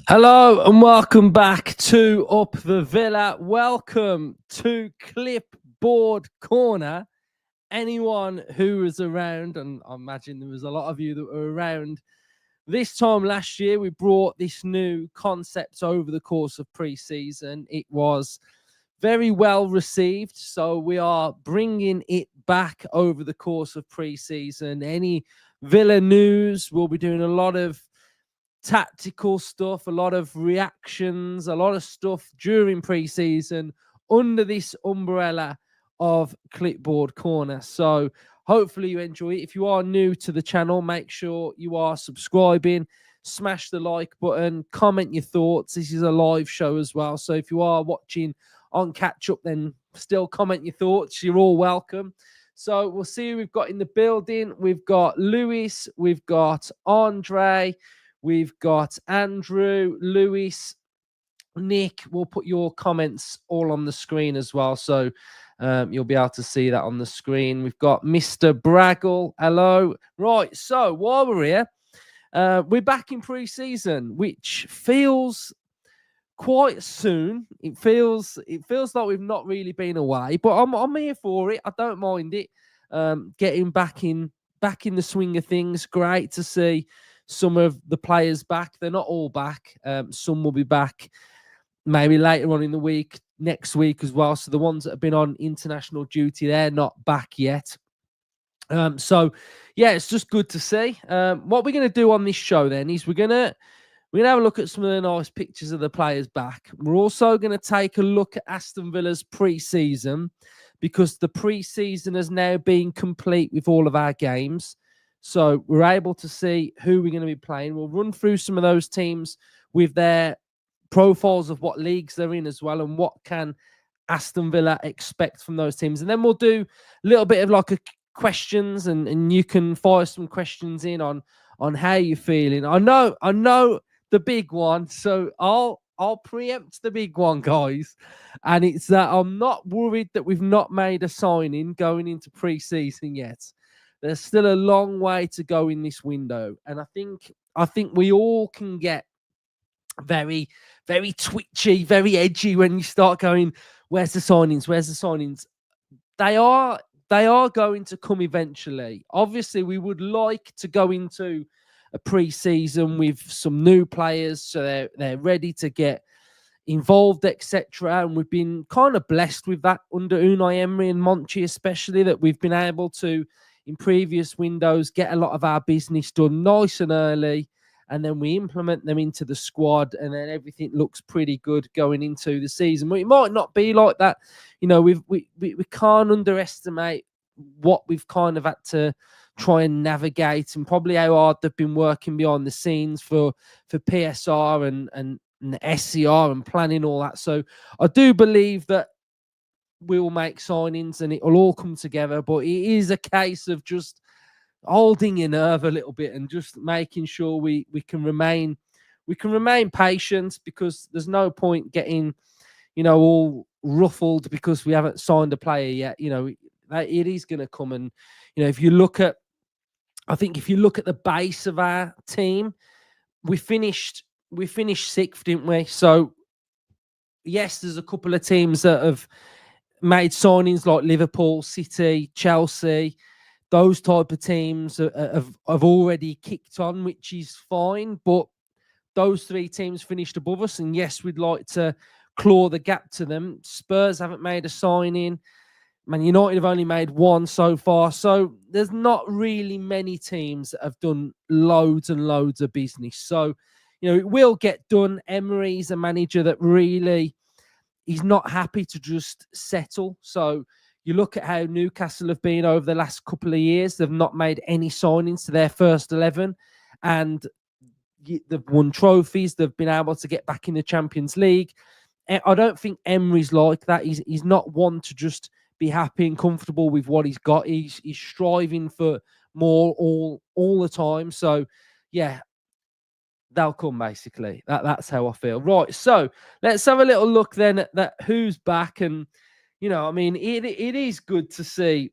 Hello and welcome back to Up the Villa. Welcome to Clipboard Corner. Anyone who was around, and I imagine there was a lot of you that were around this time last year, we brought this new concept over the course of pre-season. It was very well received, so we are bringing it back over the course of pre-season. Any Villa news, we'll be doing a lot of tactical stuff, a lot of reactions, a lot of stuff during pre-season under this umbrella of Clipboard Corner. So hopefully you enjoy it. If you are new to the channel, make sure you are subscribing, smash the like button, comment your thoughts. This is a live show as well, so if you are watching on catch up, then still comment your thoughts. You're all welcome. So we'll see who we've got in the building. We've got Lewis, we've got Andre, we've got Andrew, Lewis, Nick. We'll put your comments all on the screen as well, so you'll be able to see that on the screen. We've got Mr. Braggle. Hello. Right, so while we're here, we're back in pre-season, which feels quite soon. It feels like we've not really been away, but I'm here for it. I don't mind it. Getting back in the swing of things. Great to see some of the players back. They're not all back. Some will be back maybe later on in the week, next week as well. So the ones that have been on international duty, they're not back yet. So yeah, it's just good to see. What we're going to do on this show then is we're going to have a look at some of the nice pictures of the players back. We're also going to take a look at Aston Villa's pre-season, because the pre-season has now been complete with all of our games. So we're able to see who we're going to be playing. We'll run through some of those teams with their profiles of what leagues they're in as well, and what can Aston Villa expect from those teams. And then we'll do a little bit of like a questions, and you can fire some questions in on how you're feeling. I know the big one, so I'll preempt the big one, guys. And it's that I'm not worried that we've not made a signing going into pre-season yet. There's still a long way to go in this window, and I think we all can get very, very twitchy, very edgy when you start going, "Where's the signings? Where's the signings?" They are going to come eventually. Obviously, we would like to go into a pre-season with some new players, so they're ready to get involved, etc. And we've been kind of blessed with that under Unai Emery and Monchi, especially, that we've been able to, in previous windows, get a lot of our business done nice and early, and then we implement them into the squad, and then everything looks pretty good going into the season. But it might not be like that. You know, we can't underestimate what we've kind of had to try and navigate, and probably how hard they've been working behind the scenes for PSR and SCR and planning all that. So I do believe that we will make signings and it will all come together, but it is a case of just holding your nerve a little bit and just making sure we can remain patient, because there's no point getting, all ruffled because we haven't signed a player yet. It is going to come. And if you look at the base of our team, we finished sixth, didn't we? So yes, there's a couple of teams that have made signings like Liverpool, City, Chelsea. Those type of teams have already kicked on, which is fine. But those three teams finished above us, and yes, we'd like to claw the gap to them. Spurs haven't made a signing. Man United have only made one so far. So there's not really many teams that have done loads and loads of business. So, it will get done. Emery's a manager that really, he's not happy to just settle. So you look at how Newcastle have been over the last couple of years. They've not made any signings to their first 11, and they've won trophies. They've been able to get back in the Champions League. I don't think Emery's like that. He's not one to just be happy and comfortable with what he's got. He's striving for more all the time. So, yeah, they'll come, basically. That's how I feel. Right, so let's have a little look then at that, who's back. And, it is good to see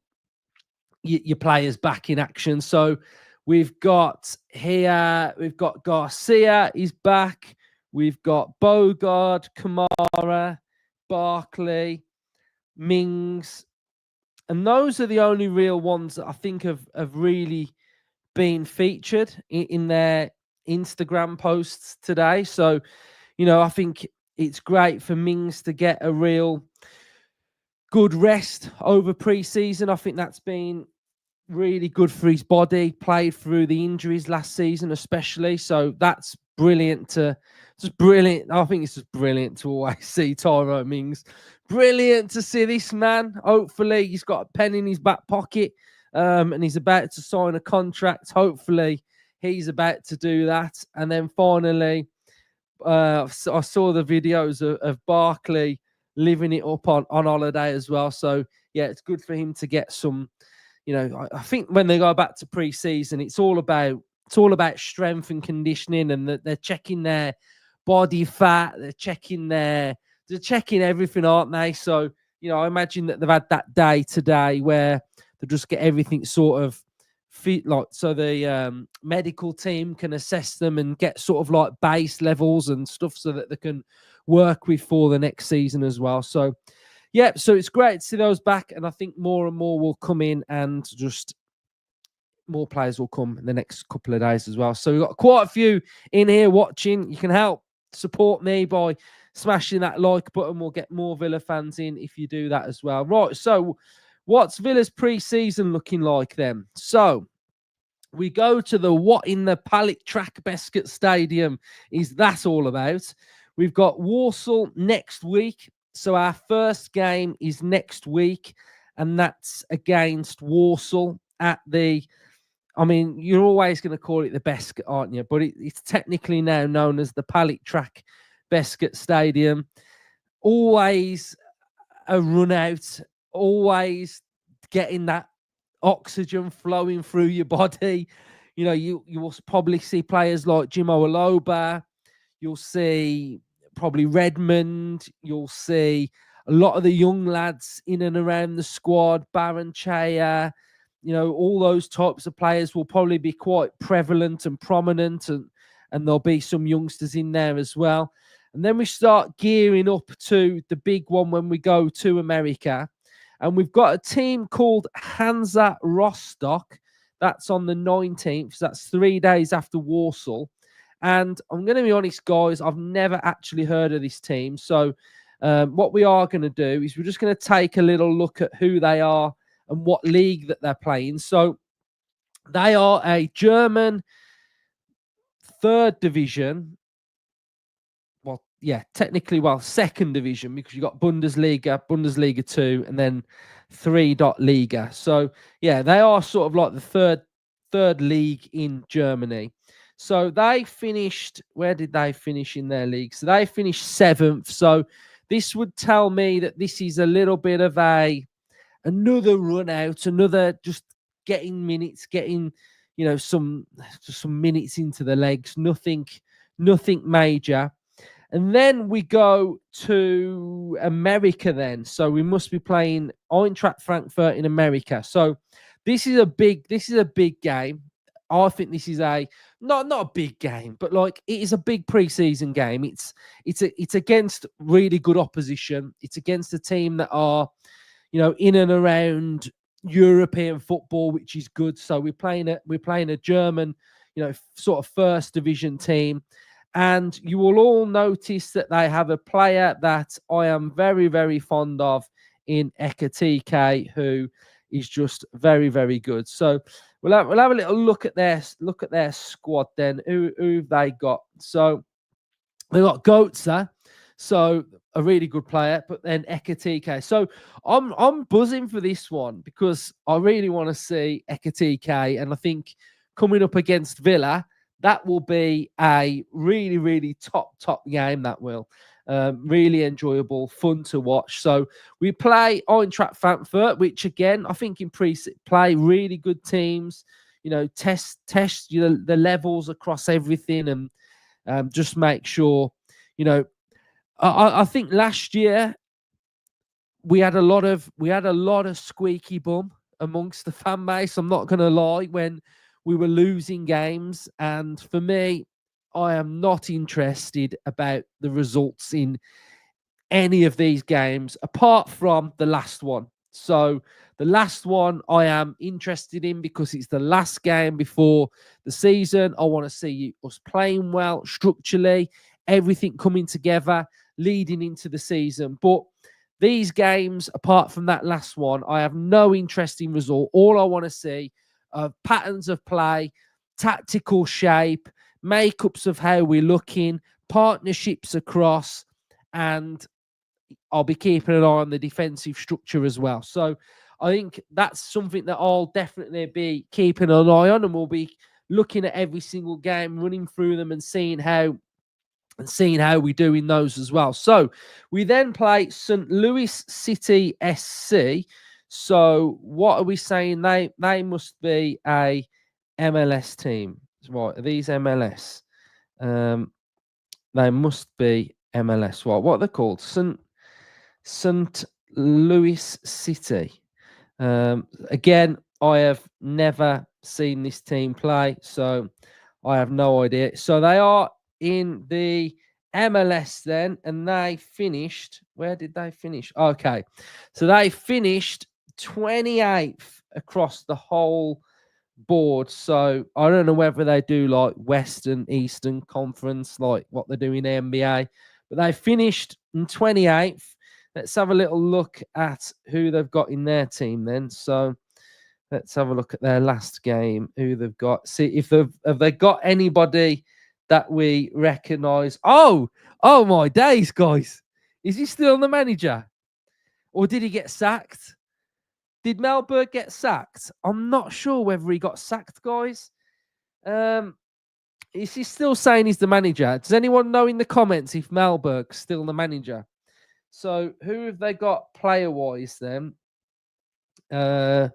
your players back in action. So we've got Garcia, he's back. We've got Bogard, Kamara, Barkley, Mings. And those are the only real ones that I think have really been featured in their Instagram posts today. So, I think it's great for Mings to get a real good rest over pre-season. I think that's been really good for his body, played through the injuries last season especially. So that's brilliant brilliant. I think it's just brilliant to always see Tyrone Mings. Brilliant to see this man. Hopefully he's got a pen in his back pocket and he's about to sign a contract. Hopefully he's about to do that. And then finally, I saw the videos of Barkley living it up on holiday as well. So yeah, it's good for him to get some. I think when they go back to pre-season, it's all about strength and conditioning, and that they're checking their body fat, they're checking everything, aren't they? So I imagine that they've had that day today where they just get everything sort of fit, like so the medical team can assess them and get sort of like base levels and stuff so that they can work with for the next season as well. So yeah, so it's great to see those back, and I think more and more will come in, and just more players will come in the next couple of days as well. So we've got quite a few in here watching. You can help support me by smashing that like button. We'll get more Villa fans in if you do that as well. Right, so what's Villa's pre-season looking like then? So we go to the What in the Pallet Track Bescot Stadium is that all about. We've got Walsall next week. So our first game is next week, and that's against Walsall at you're always going to call it the Bescot, aren't you? But it's technically now known as the Pallet Track Bescot Stadium. Always a run out, always getting that oxygen flowing through your body. You will probably see players like Jimo Aloba. You'll see probably Redmond. You'll see a lot of the young lads in and around the squad, Baron Chaya, all those types of players will probably be quite prevalent and prominent, and there'll be some youngsters in there as well. And then we start gearing up to the big one when we go to America. And we've got a team called Hansa Rostock. That's on the 19th. So that's 3 days after Walsall. And I'm going to be honest, guys, I've never actually heard of this team. So what we are going to do is we're just going to take a little look at who they are and what league that they're playing. So they are a German third division. Well, yeah, technically, second division, because you've got Bundesliga 2, and then 3. Liga. So yeah, they are sort of like the third league in Germany. So they finished, where did they finish in their league? So they finished 7th. So this would tell me that this is a little bit of another run out, another just getting minutes, getting, some minutes into the legs, nothing major. And then we go to America then. So we must be playing Eintracht Frankfurt in America. So this is a big game. I think this is not a big game, but like it is a big pre-season game. It's against really good opposition. It's against a team that are, in and around European football, which is good. So we're playing a German, sort of first division team. And you will all notice that they have a player that I am very, very fond of in Ekatike, who is just very, very good. So we'll have a little look at their squad then. Who've they got? So they've got Goetze, so a really good player, but then Ekatike. So I'm buzzing for this one because I really want to see Ekatike, and I think coming up against Villa, that will be a really, really top game. That will really enjoyable, fun to watch. So we play Eintracht Frankfurt, which again I think in play really good teams. Test the levels across everything, and just make sure. I think last year we had a lot of squeaky bum amongst the fan base. I'm not going to lie, when we were losing games, and for me, I am not interested about the results in any of these games apart from the last one. So the last one I am interested in because it's the last game before the season. I want to see us playing well structurally, everything coming together, leading into the season. But these games, apart from that last one, I have no interest in result. All I want to see are patterns of play, tactical shape, makeups of how we're looking, partnerships across, and I'll be keeping an eye on the defensive structure as well. So I think that's something that I'll definitely be keeping an eye on, and we'll be looking at every single game, running through them and seeing how we do in those as well. So we then play St. Louis City SC. So what are we saying? They must be a MLS team. Right, are these MLS? They must be MLS. Right, what are they called? St. Louis City. Again, I have never seen this team play, so I have no idea. So they are in the MLS then, and they finished. Where did they finish? Okay, so they finished 28th across the whole board. So I don't know whether they do like Western, Eastern Conference, like what they do in the NBA, but they finished in 28th. Let's have a little look at who they've got in their team then. So let's have a look at their last game, who they've got. See if have they got anybody that we recognise. Oh my days, guys. Is he still the manager? Or did he get sacked? Did Melberg get sacked? I'm not sure whether he got sacked, guys. Is he still saying he's the manager? Does anyone know in the comments if Melberg's still the manager? So who have they got player-wise then? I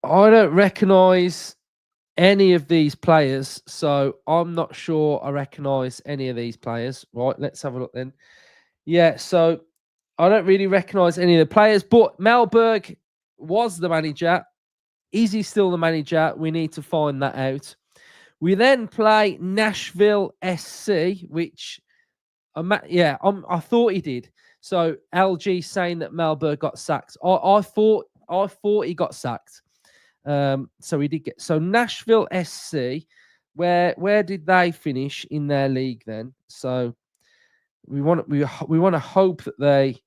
don't recognise any of these players, so I'm not sure I recognise any of these players. Right, let's have a look then. Yeah, so I don't really recognise any of the players, but Melberg was the manager. Is he still the manager? We need to find that out. We then play Nashville SC, which... I thought he did. So LG saying that Melberg got sacked. I thought he got sacked. So he did get. So Nashville SC, where did they finish in their league then? So we want to hope that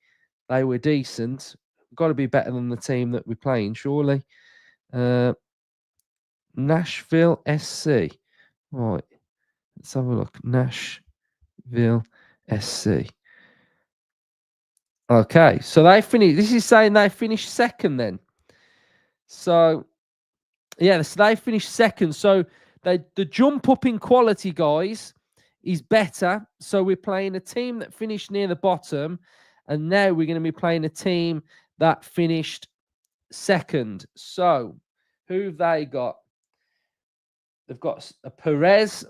they were decent. Got to be better than the team that we're playing, surely. Nashville SC. Right. Let's have a look. Nashville SC. Okay, so they finished. This is saying they finished second then. So, yeah, so they finished second. So the jump up in quality, guys, is better. So we're playing a team that finished near the bottom, and now we're going to be playing a team that finished second. So who've they got? They've got a Perez,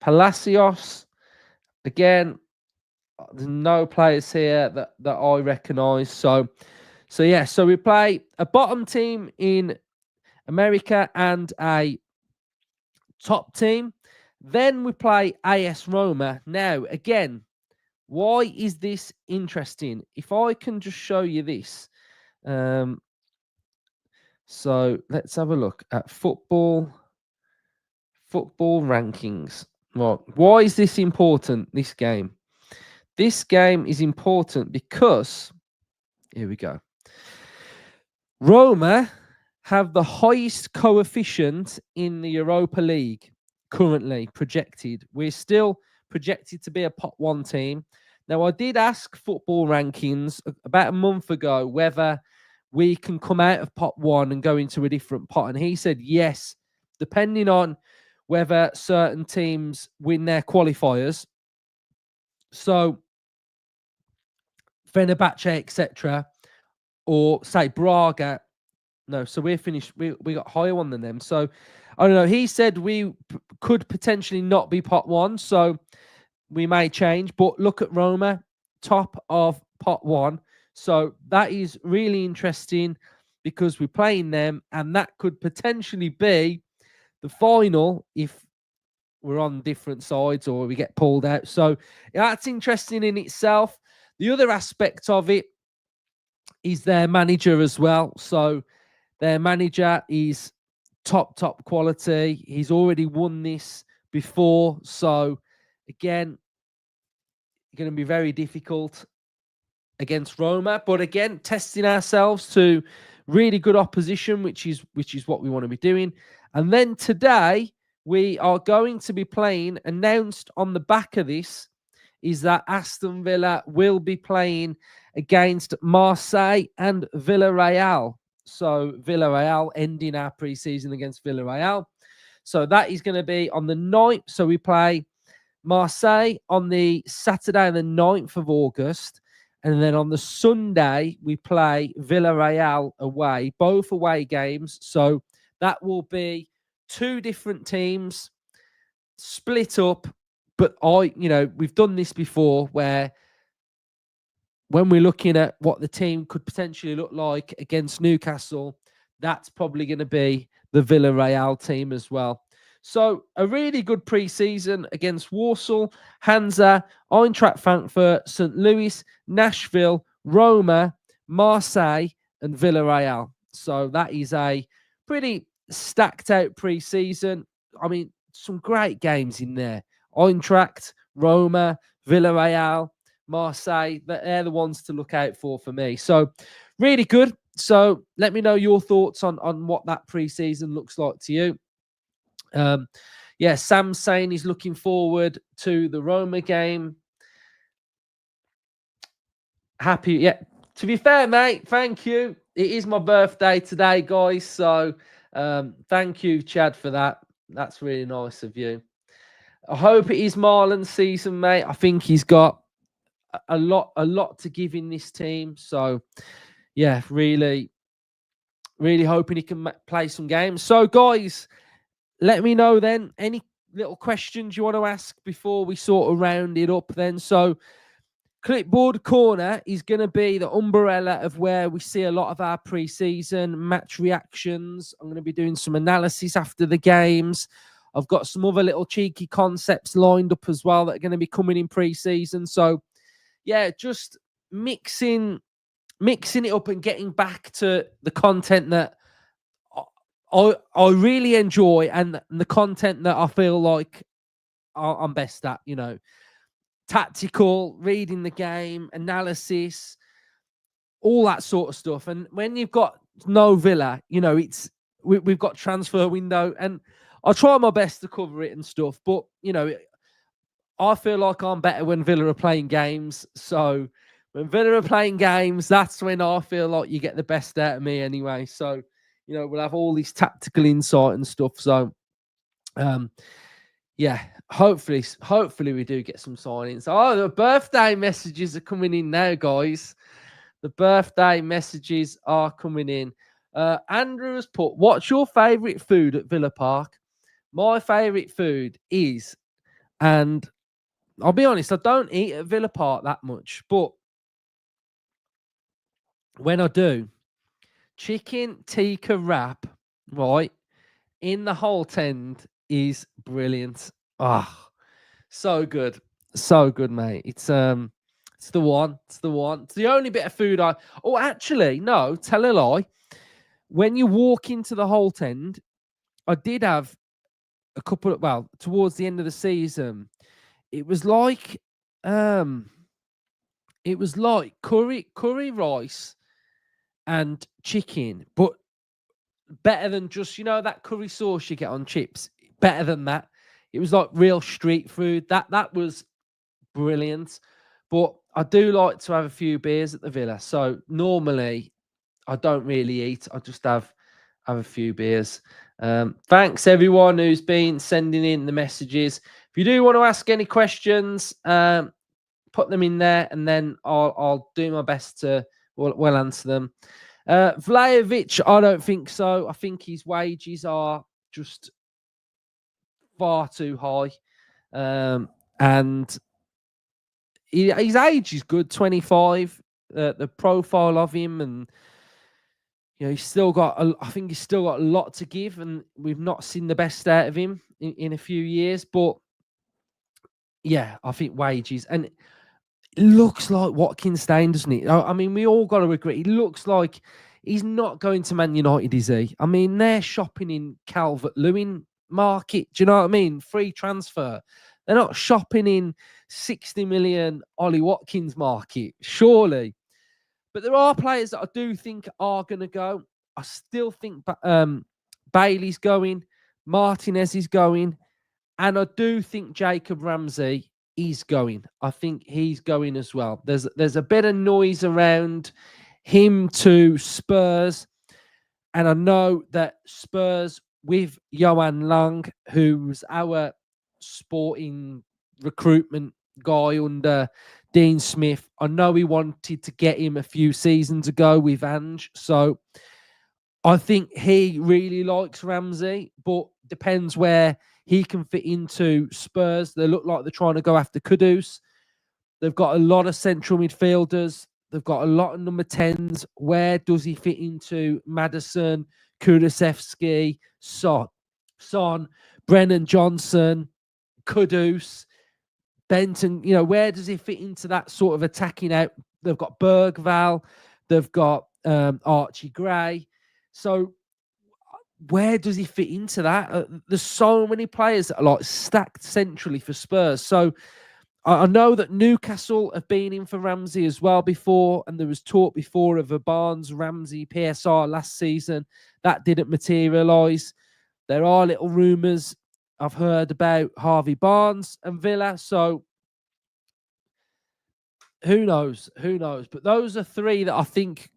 Palacios. Again, there's no players here that I recognise. So yeah, so we play a bottom team in America and a top team. Then we play AS Roma. Now, again, why is this interesting? If I can just show you this. So let's have a look at football rankings. Right. Why is this important, this game? This game is important because, here we go. Roma have the highest coefficient in the Europa League currently projected. We're still projected to be a pot one team. Now, I did ask Football Rankings about a month ago whether we can come out of pot one and go into a different pot. And he said yes, depending on whether certain teams win their qualifiers. So, Fenerbahce, etc., or say Braga. No, so we're finished. We got higher one than them. So I don't know. He said we could potentially not be pot one, so we may change. But look at Roma, top of pot one. So that is really interesting because we're playing them, and that could potentially be the final if we're on different sides or we get pulled out. So that's interesting in itself. The other aspect of it is their manager as well. So their manager is top quality. He's already won this before. So again, going to be very difficult against Roma. But again, testing ourselves to really good opposition, which is what we want to be doing. And then today, we are going to be playing, announced on the back of this, is that Aston Villa will be playing against Marseille and Villarreal. So Villarreal ending our pre-season against Villarreal. So that is going to be on the 9th. So we play Marseille on the Saturday, the 9th of August. And then on the Sunday, we play Villarreal away, both away games. So that will be 2 different teams split up. But we've done this before where when we're looking at what the team could potentially look like against Newcastle, that's probably going to be the Villarreal team as well. So a really good pre-season against Warsaw, Hansa, Eintracht Frankfurt, St. Louis, Nashville, Roma, Marseille, and Villarreal. So that is a pretty stacked out pre-season. I mean, some great games in there. Eintracht, Roma, Villarreal, Marseille, they're the ones to look out for me. So really good. So let me know your thoughts on what that pre-season looks like to you. Sam's saying he's looking forward to the Roma game. Happy, yeah. To be fair, mate, thank you. It is my birthday today, guys. So thank you, Chad, for that. That's really nice of you. I hope it is Marlon's season, mate. I think he's got a lot to give in this team. So yeah, really hoping he can play some games. So guys, let me know then any little questions you want to ask before we sort of round it up then. So Clipboard Corner is going to be the umbrella of where we see a lot of our pre-season match reactions. I'm going to be doing some analysis after the games. I've got some other little cheeky concepts lined up as well that are going to be coming in pre-season. So yeah, just mixing it up and getting back to the content that I really enjoy and the content that I feel like I'm best at, tactical, reading the game, analysis, all that sort of stuff. And when you've got no Villa, we've got transfer window, and I try my best to cover it and stuff. But I feel like I'm better when Villa are playing games. So when Villa are playing games, that's when I feel like you get the best out of me anyway. So we'll have all this tactical insight and stuff. So, hopefully we do get some signings. Oh, the birthday messages are coming in now, guys. The birthday messages are coming in. Andrew has put, what's your favourite food at Villa Park? My favourite food is, and I'll be honest, I don't eat at Villa Park that much, but when I do, chicken tikka wrap, right, in the Holt End is brilliant. So good. So good, mate. It's the one. It's the one. It's the only bit of food actually, no, tell a lie. When you walk into the Holt End, I did have a couple of, towards the end of the season, it was like curry rice and chicken, but better than just, that curry sauce you get on chips. Better than that. It was like real street food. That was brilliant. But I do like to have a few beers at the Villa. So normally I don't really eat. I just have a few beers. Thanks everyone who's been sending in the messages. If you do want to ask any questions, put them in there, and then I'll do my best to well answer them. Vlahovic, I don't think so. I think his wages are just far too high. And his age is good, 25. The profile of him, and he's still got. I think he's still got a lot to give, and we've not seen the best out of him in a few years. But yeah, I think wages, and it looks like Watkins staying, doesn't it? I mean, we all got to agree. It looks like he's not going to Man United, is he? I mean, they're shopping in Calvert-Lewin market. Do you know what I mean? Free transfer. They're not shopping in 60 million Ollie Watkins market, surely. But there are players that I do think are going to go. I still think Bailey's going, Martinez is going, and I do think Jacob Ramsey is going. I think he's going as well. There's a bit of noise around him to Spurs, and I know that Spurs with Johan Lang, who's our sporting recruitment guy under Dean Smith, I know he wanted to get him a few seasons ago with Ange, so I think he really likes Ramsey, but depends where he can fit into Spurs. They look like they're trying to go after Kudus. They've got a lot of central midfielders. They've got a lot of number 10s. Where does he fit into Maddison, Kulusevski, Son, Brennan Johnson, Kudus, Benton? Where does he fit into that sort of attacking out? They've got Bergval. They've got Archie Gray. So where does he fit into that? There's so many players that are like stacked centrally for Spurs. So I know that Newcastle have been in for Ramsey as well before, and there was talk before of a Barnes-Ramsey PSR last season. That didn't materialise. There are little rumours I've heard about Harvey Barnes and Villa, so who knows? Who knows? But those are three that I think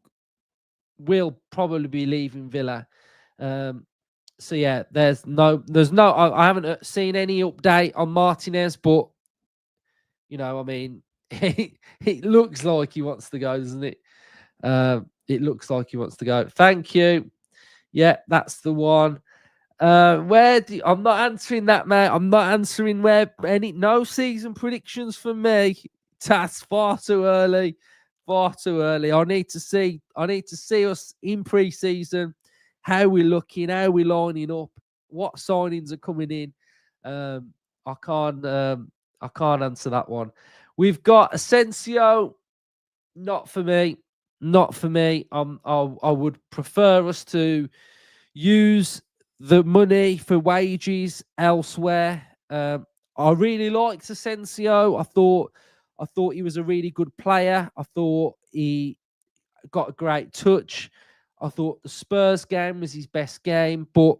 will probably be leaving Villa. So yeah, there's no. I haven't seen any update on Martinez, but I mean, it looks like he wants to go, doesn't it? It looks like he wants to go. Thank you. Yeah, that's the one. I'm not answering that, mate. I'm not answering no season predictions for me. That's far too early. Far too early. I need to see us in pre-season, how we're looking, how we're lining up, what signings are coming in. I can't answer that one. We've got Asensio. Not for me. Not for me. I would prefer us to use the money for wages elsewhere. I really liked Asensio. I thought he was a really good player. I thought he got a great touch. I thought the Spurs game was his best game, but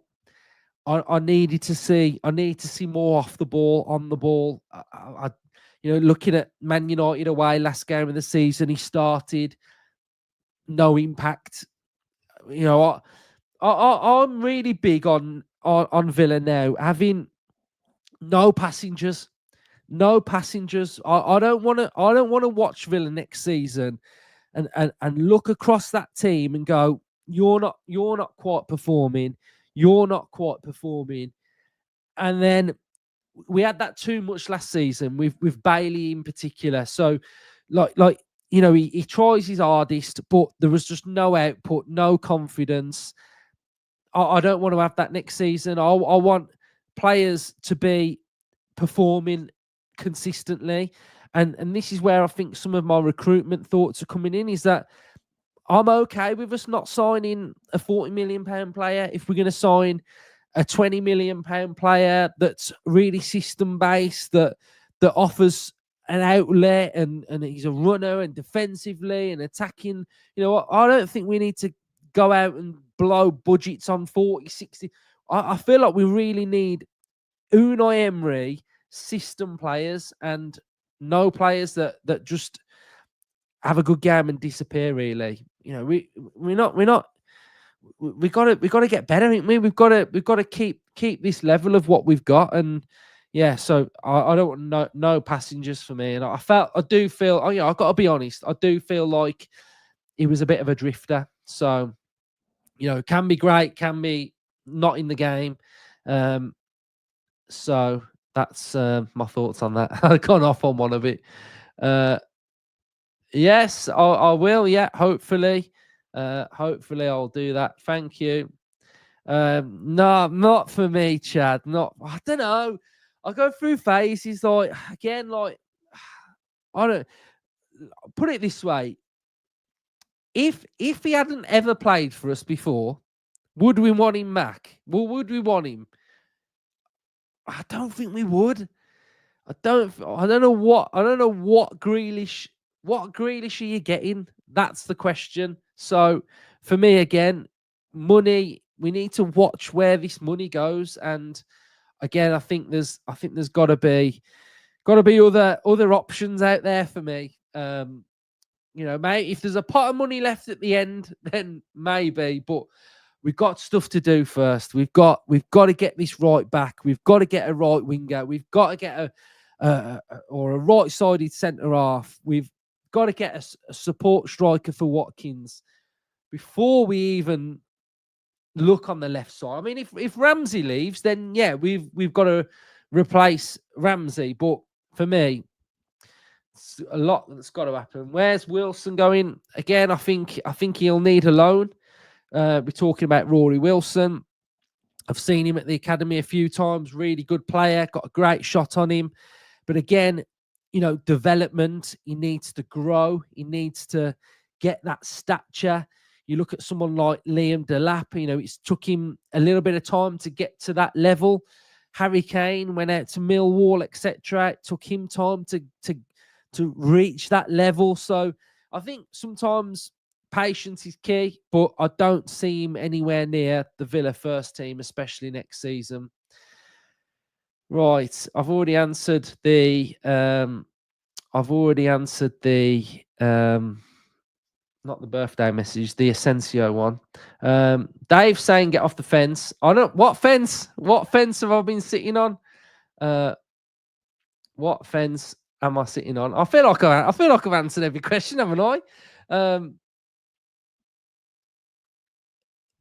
I needed to see more off the ball, on the ball. Looking at Man United away last game of the season, he started, no impact. I'm really big on Villa now, having no passengers. No passengers. I don't want to watch Villa next season and look across that team and go, you're not quite performing. You're not quite performing. And then we had that too much last season with Bailey in particular. So he tries his hardest, but there was just no output, no confidence. I don't want to have that next season. I want players to be performing consistently. And this is where I think some of my recruitment thoughts are coming in, is that I'm okay with us not signing a £40 million player if we're going to sign a £20 million player that's really system-based, that offers an outlet and he's a runner and defensively and attacking. I don't think we need to go out and blow budgets on 40, 60. I feel like we really need Unai Emery system players and no players that just have a good game and disappear. Really, we got to get better, ain't we? We've got to keep this level of what we've got, and yeah. So I don't want no passengers for me, and I've got to be honest. I do feel like he was a bit of a drifter. So can be great, can be not in the game. So that's my thoughts on that. I've gone off on one of it. Yes, I will. Yeah, hopefully. Hopefully I'll do that. Thank you. No, not for me, Chad. Not. I don't know. I go through phases. Like again, like I don't put it this way. If he hadn't ever played for us before, would we want him back? Well, would we want him? I don't think we would. I don't know what Grealish are you getting? That's the question. So for me again, money, we need to watch where this money goes. And again, I think there's gotta be other options out there for me. Mate, if there's a pot of money left at the end, then maybe, but we've got stuff to do first. We've got to get this right back. We've got to get a right winger. We've got to get a right-sided centre half. We've got to get a support striker for Watkins before we even look on the left side. I mean, if Ramsey leaves, then yeah, we've got to replace Ramsey. But for me, it's a lot that's got to happen. Where's Wilson going? Again, I think he'll need a loan. We're talking about Rory Wilson. I've seen him at the academy a few times. Really good player. Got a great shot on him. But again, development. He needs to grow. He needs to get that stature. You look at someone like Liam Delap. It's took him a little bit of time to get to that level. Harry Kane went out to Millwall, etc. It took him time to reach that level. So I think sometimes patience is key, but I don't see him anywhere near the Villa first team, especially next season. Right, I've already answered the not the birthday message, the Asensio one. Dave saying get off the fence. I don't. What fence? What fence have I been sitting on? What fence am I sitting on? I feel like I've answered every question, haven't I?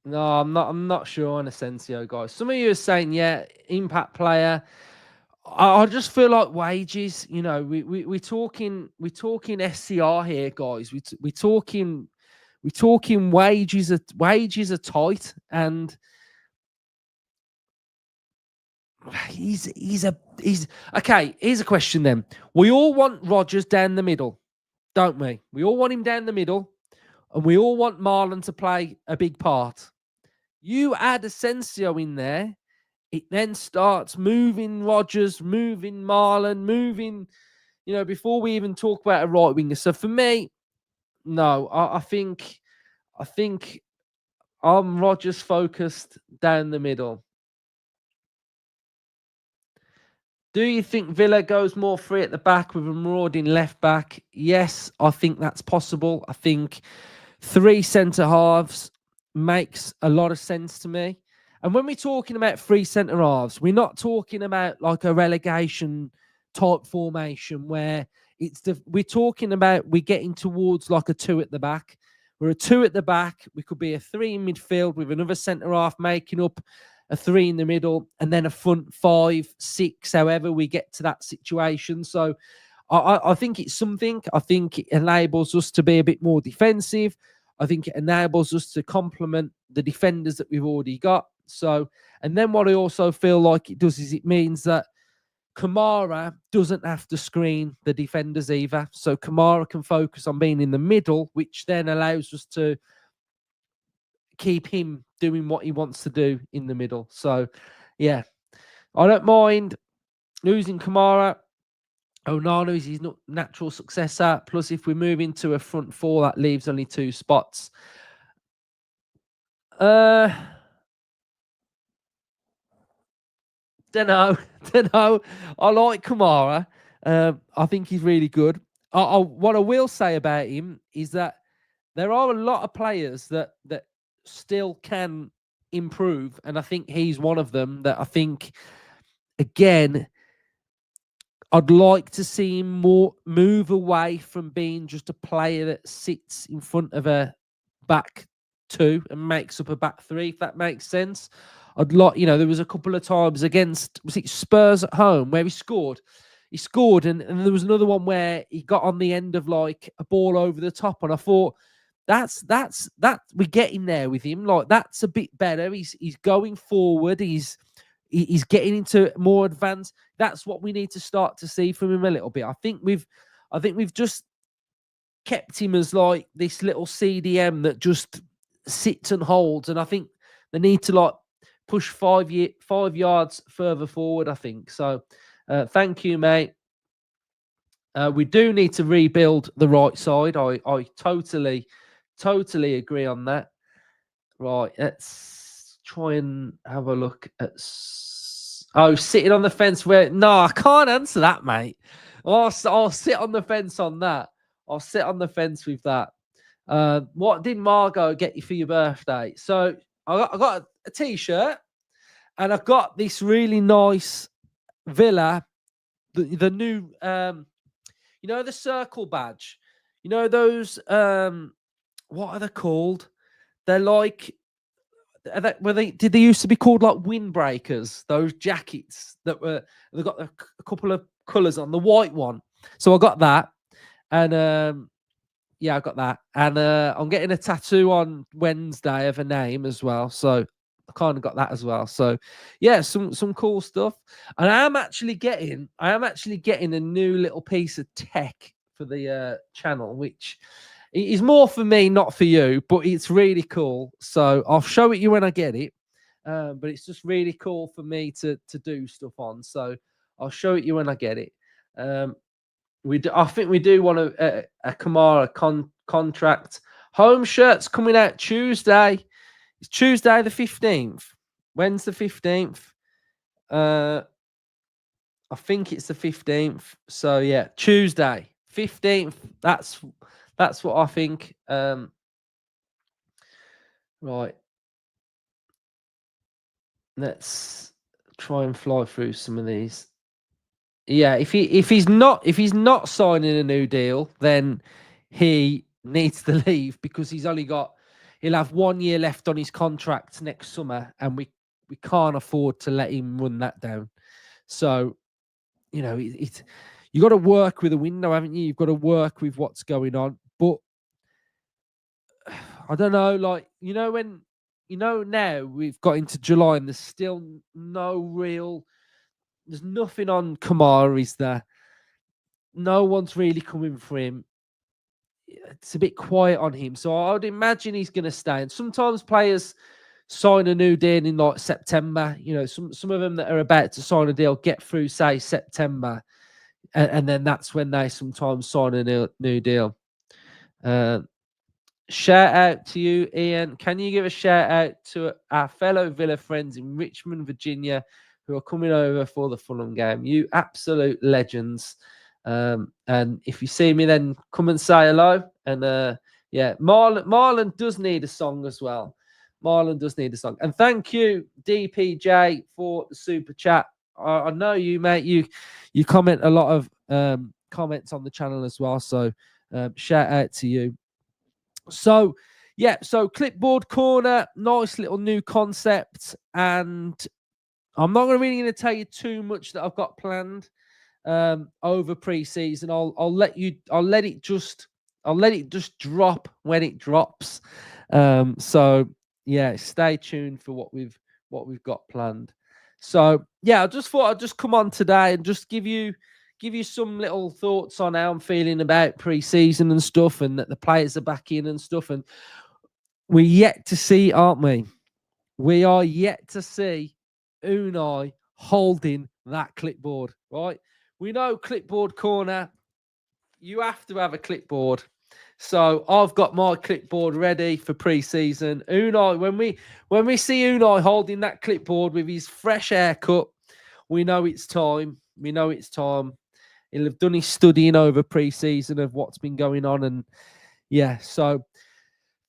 No, I'm not sure on Asensio, guys. Some of you are saying, yeah, impact player. I just feel like wages. We're talking SCR here, guys. We're talking wages. Wages are tight, and he's okay. Here's a question then. We all want Rodgers down the middle, don't we? We all want him down the middle, and we all want Marlon to play a big part. You add Asensio in there, it then starts moving Rodgers, moving Marlon, moving, before we even talk about a right winger. So for me, no, I think I'm Rodgers focused down the middle. Do you think Villa goes more free at the back with a marauding left back? Yes, I think that's possible. I think 3 centre halves makes a lot of sense to me. And when we're talking about 3 centre halves, we're not talking about like a relegation type formation where we're talking about we're getting towards like a 2 at the back. We're a 2 at the back. We could be a 3 in midfield with another centre half making up a 3 in the middle, and then a front 5, 6, however we get to that situation. So I think it's something. I think it enables us to be a bit more defensive. I think it enables us to complement the defenders that we've already got. So, and then what I also feel like it does is it means that Kamara doesn't have to screen the defenders either. So Kamara can focus on being in the middle, which then allows us to keep him doing what he wants to do in the middle. So, yeah, I don't mind losing Kamara. Onana is his natural successor. Plus, if we move into a front 4, that leaves only 2 spots. Don't know. I like Kamara. I think he's really good. What I will say about him is that there are a lot of players that still can improve, and I think he's one of them. That I think, again, I'd like to see him more move away from being just a player that sits in front of a back 2 and makes up a back 3, if that makes sense. I'd like, there was a couple of times against, was it Spurs at home, where he scored, and there was another one where he got on the end of like a ball over the top, and I thought we're getting there with him. Like, that's a bit better. He's going forward. He's getting into more advanced. That's what we need to start to see from him a little bit. I think we've just kept him as like this little CDM that just sits and holds. And I think they need to like push 5 yards further forward, I think. So thank you, mate. We do need to rebuild the right side. I totally agree on that. Right, let's try and have a look at... Oh, sitting on the fence where... No, I can't answer that, mate. I'll sit on the fence on that. I'll sit on the fence with that. What did Margot get you for your birthday? So I got a T-shirt, and I've got this really nice Villa, the new... you know, the circle badge. You know those... what are they called? They're like... Did they used to be called like windbreakers? Those jackets they've got a couple of colours on. The white one. So I got that, and yeah, I got that, and I'm getting a tattoo on Wednesday of a name as well. So I kind of got that as well. So yeah, some cool stuff. And I am actually getting a new little piece of tech for the channel, which is more for me, not for you, but it's really cool. So I'll show it you when I get it. But it's just really cool for me to do stuff on. So I'll show it you when I get it. I think we do want a Kamara contract. Home shirts coming out Tuesday. It's Tuesday the 15th. When's the 15th? I think it's the 15th. So yeah, Tuesday 15th. That's what I think. Right. Let's try and fly through some of these. Yeah, if he's not signing a new deal, then he needs to leave, because he'll have 1 year left on his contract next summer, and we can't afford to let him run that down. So, you know, you got to work with a window, haven't you? You've got to work with what's going on. But I don't know, like, now we've got into July and there's still there's nothing on Kamara, is there? No one's really coming for him. It's a bit quiet on him. So I would imagine he's going to stay. And sometimes players sign a new deal in like September. You know, some of them that are about to sign a deal get through, say, September. And then that's when they sometimes sign a new deal. Shout out to you, Ian. Can you give a shout out to our fellow Villa friends in Richmond, Virginia, who are coming over for the Fulham game? You absolute legends. And if you see me, then come and say hello. And yeah, Marlon does need a song as well. Marlon does need a song. And thank you, DPJ, for the super chat. I know you, mate. You comment a lot of comments on the channel as well. So shout out to you. So yeah, so Clipboard Corner, nice little new concept, and I'm not really going to tell you too much that I've got planned over pre-season. I'll let it just drop when it drops. So yeah, stay tuned for what we've got planned. So yeah, I just thought I'd just come on today and just give you some little thoughts on how I'm feeling about pre-season and stuff, and that the players are back in and stuff. And we're yet to see, aren't we? We are yet to see Unai holding that clipboard, right? We know Clipboard Corner, you have to have a clipboard. So I've got my clipboard ready for pre-season. Unai, when we see Unai holding that clipboard with his fresh haircut, we know it's time. We know it's time. He'll have done his studying over pre-season of what's been going on. And yeah, so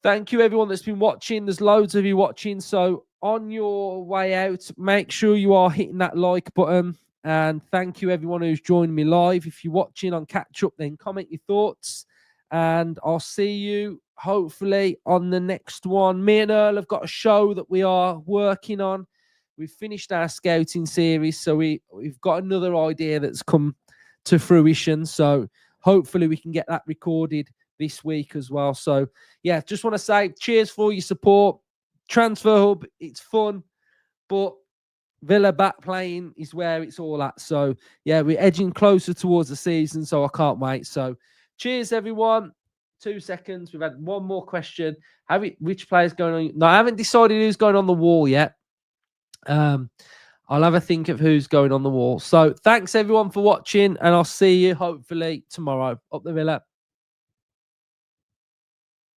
thank you everyone that's been watching. There's loads of you watching. So on your way out, make sure you are hitting that like button. And thank you everyone who's joined me live. If you're watching on catch up, then comment your thoughts. And I'll see you hopefully on the next one. Me and Earl have got a show that we are working on. We've finished our scouting series, so we've got another idea that's come to fruition. So hopefully we can get that recorded this week as well. So yeah, just want to say cheers for your support. Transfer Hub, it's fun, but Villa back playing is where it's all at. So yeah, we're edging closer towards the season, so I can't wait. So cheers, everyone. 2 seconds. We've had one more question. Which player's going on? No, I haven't decided who's going on the wall yet. I'll have a think of who's going on the wall. So thanks everyone for watching, and I'll see you hopefully tomorrow. Up the Villa.